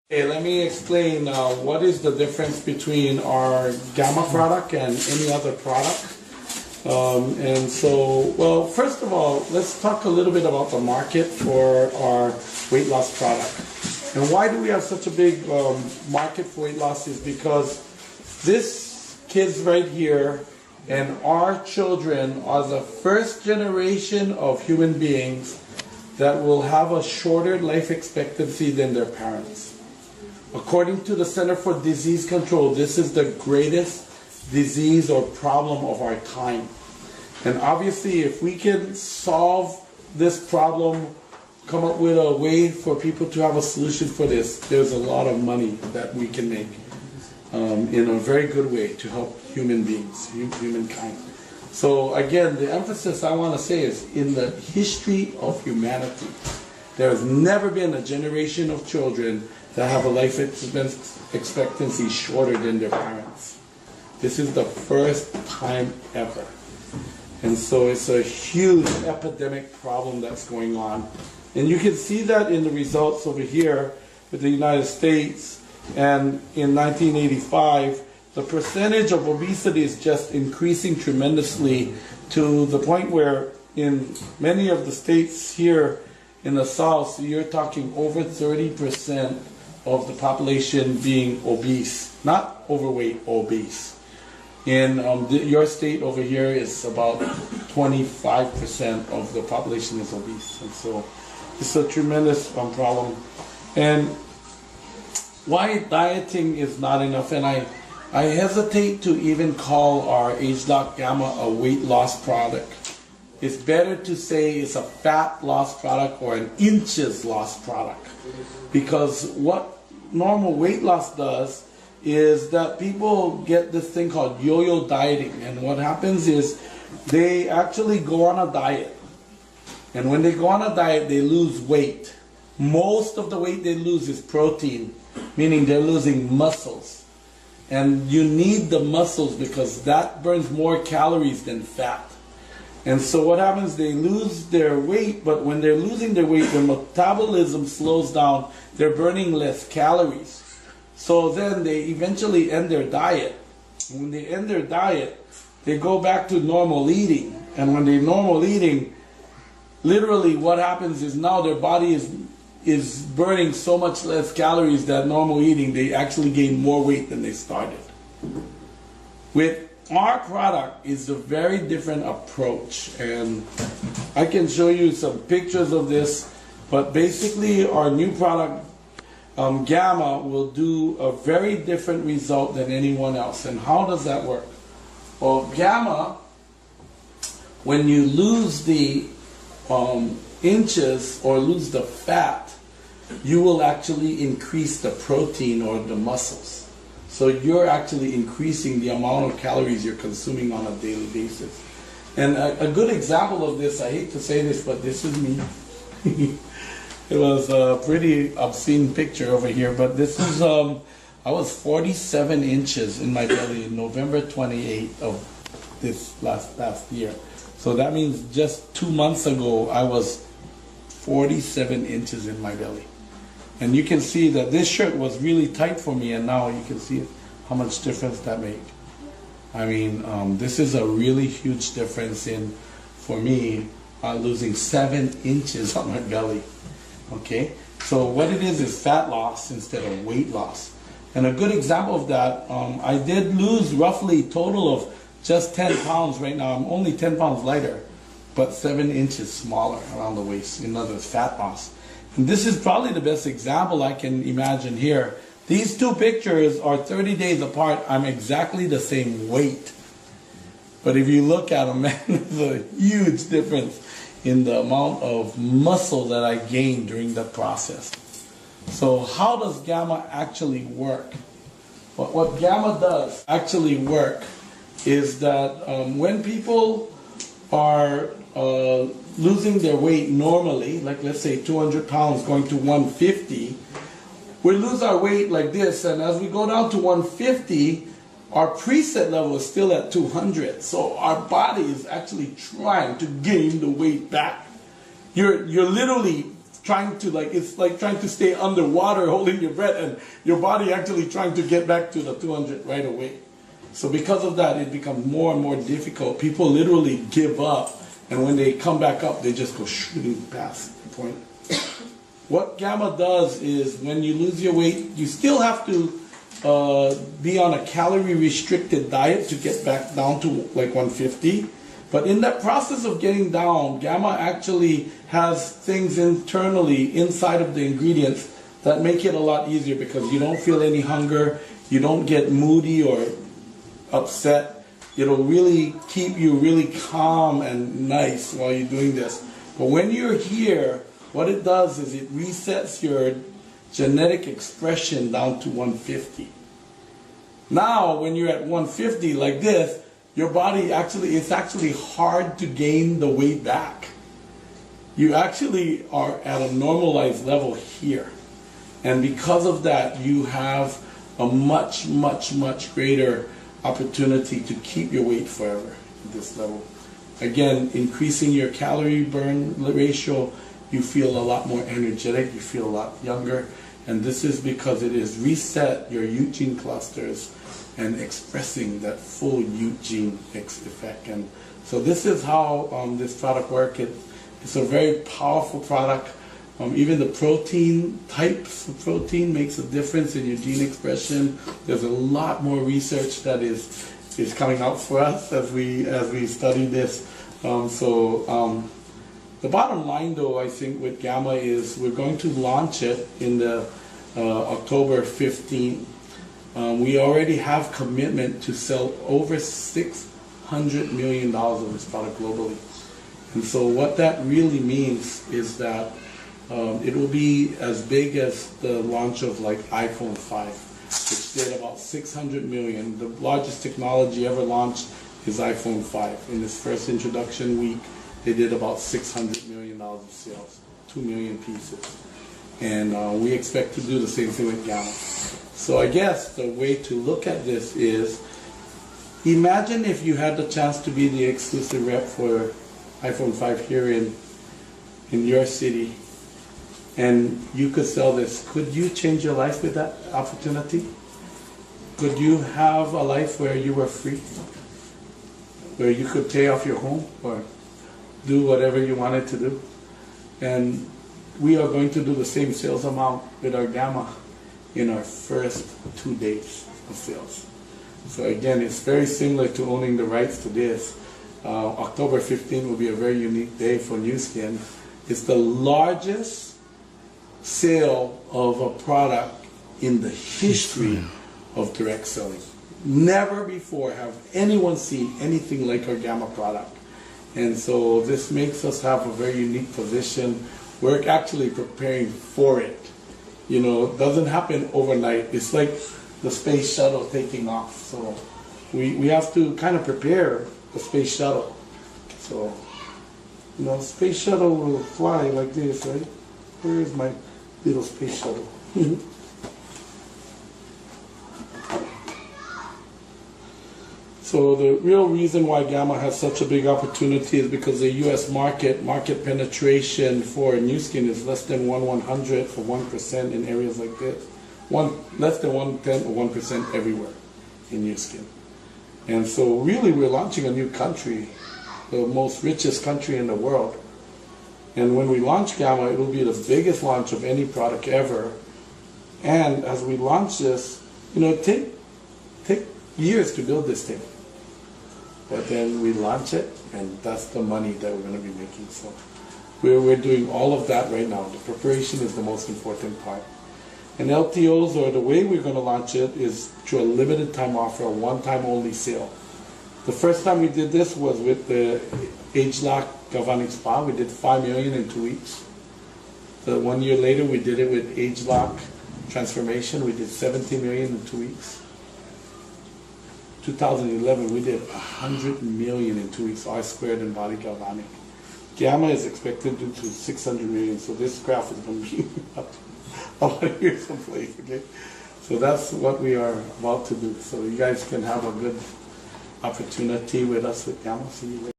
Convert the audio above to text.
Okay, let me explain what is the difference between our Gamma product and any other product. Well, first of all, let's talk a little bit about the market for our weight loss product. And why do we have such a big market for weight loss is because this kids right here and our children are the first generation of human beings that will have a shorter life expectancy than their parents. According to the Center for Disease Control, this is the greatest disease or problem of our time. And obviously, if we can solve this problem, come up with a way for people to have a solution for this, there's a lot of money that we can make in a very good way to help human beings, humankind. So again, the emphasis I want to say is in the history of humanity, there has never been a generation of children that have a life expectancy shorter than their parents. This is the first time ever. And so it's a huge epidemic problem that's going on. And you can see that in the results over here with the United States. And in 1985, the percentage of obesity is just increasing tremendously to the point where in many of the states here in the South, you're talking over 30% of the population being obese, not overweight, obese. In your state over here is about 25% of the population is obese. And so it's a tremendous problem. And why dieting is not enough, and I hesitate to even call our ageLOC Gamma a weight loss product. It's better to say it's a fat loss product or an inches loss product. Because what normal weight loss does is that people get this thing called yo-yo dieting. And what happens is they actually go on a diet. And when they go on a diet, they lose weight. Most of the weight they lose is protein, meaning they're losing muscles. And you need the muscles because that burns more calories than fat. And so what happens, they lose their weight, but when they're losing their weight, their metabolism slows down, they're burning less calories. So then they eventually end their diet. When they end their diet, they go back to normal eating. And when they're normal eating, literally what happens is now their body is burning so much less calories that normal eating, they actually gain more weight than they started. With our product is a very different approach, and I can show you some pictures of this, but basically our new product, Gamma, will do a very different result than anyone else. And how does that work? Well, Gamma, when you lose the inches or lose the fat, you will actually increase the protein or the muscles. So you're actually increasing the amount of calories you're consuming on a daily basis. And a good example of this, I hate to say this, but this is me. It was a pretty obscene picture over here, but this is, I was 47 inches in my belly in November 28th of this last year. So that means just 2 months ago, I was 47 inches in my belly. And you can see that this shirt was really tight for me, and now you can see how much difference that made. I mean, this is a really huge difference in, for me, losing 7 inches on my belly. Okay? So what it is fat loss instead of weight loss. And a good example of that, I did lose roughly total of just 10 pounds right now. I'm only 10 pounds lighter, but 7 inches smaller around the waist. In other words, fat loss. And this is probably the best example I can imagine here. These two pictures are 30 days apart. I'm exactly the same weight. But if you look at them, man, there's a huge difference in the amount of muscle that I gained during the process. So how does Gamma actually work? What Gamma does actually work is that when people are losing their weight normally, like let's say 200 pounds going to 150, we lose our weight like this, and as we go down to 150, our preset level is still at 200. So our body is actually trying to gain the weight back. You're literally trying to it's like trying to stay underwater holding your breath, and your body actually trying to get back to the 200 right away. So because of that, it becomes more and more difficult. People literally give up, and when they come back up, they just go shooting past the point. What gamma does is when you lose your weight, you still have to be on a calorie restricted diet to get back down to like 150. But in that process of getting down, gamma actually has things internally inside of the ingredients that make it a lot easier, because you don't feel any hunger, you don't get moody or upset. It'll really keep you really calm and nice while you're doing this. But when you're here, what it does is it resets your genetic expression down to 150. Now, when you're at 150 like this, your body it's actually hard to gain the weight back. You actually are at a normalized level here. And because of that, you have a much, much, much greater opportunity to keep your weight forever at this level. Again, increasing your calorie burn ratio, you feel a lot more energetic, you feel a lot younger. And this is because it has reset your UT gene clusters and expressing that full UT gene effect. And so this is how this product works. It's a very powerful product. Even the protein types of protein makes a difference in your gene expression. There's a lot more research that is coming out for us as we study this. The bottom line, though, I think with gamma is we're going to launch it in the October 15th. We already have commitment to sell over $600 million of this product globally. And so what that really means is that it will be as big as the launch of like iPhone 5, which did about 600 million. The largest technology ever launched is iPhone 5. In its first introduction week, they did about $600 million of sales, 2 million pieces. And we expect to do the same thing with gamma. So I guess the way to look at this is, imagine if you had the chance to be the exclusive rep for iPhone 5 here in your city, and you could sell this. Could you change your life with that opportunity? Could you have a life where you were free? Where you could pay off your home or do whatever you wanted to do? And we are going to do the same sales amount with our gamma in our first 2 days of sales. So again, it's very similar to owning the rights to this. October 15th will be a very unique day for Nu Skin. It's the largest sale of a product in the history of direct selling. Never before have anyone seen anything like our gamma product. And so this makes us have a very unique position. We're actually preparing for it. You know, it doesn't happen overnight. It's like the space shuttle taking off. So we have to kind of prepare the space shuttle. So, you know, space shuttle will fly like this, right? Where is my little space shuttle? So the real reason why gamma has such a big opportunity is because the U.S. market penetration for Nu Skin is less than 1/100 for 1% in areas like this. Less than 1/10 or 1% everywhere in Nu Skin. And so really we're launching a new country, the most richest country in the world. And when we launch gamma, it will be the biggest launch of any product ever. And as we launch this, you know, take years to build this thing. But then we launch it, and that's the money that we're going to be making. So we're doing all of that right now. The preparation is the most important part. And LTOs, or the way we're going to launch it, is through a limited time offer, a one-time only sale. The first time we did this was with the ageLOC Galvanic Spa. We did $5 million in 2 weeks. The 1 year later, we did it with ageLOC Transformation. We did $70 million in 2 weeks. 2011, we did $100 million in 2 weeks, R squared and body galvanic. Gamma is expected to do $600 million, so this graph is going to be about here someplace, okay? So that's what we are about to do. So you guys can have a good opportunity with us with Gamma. See you later.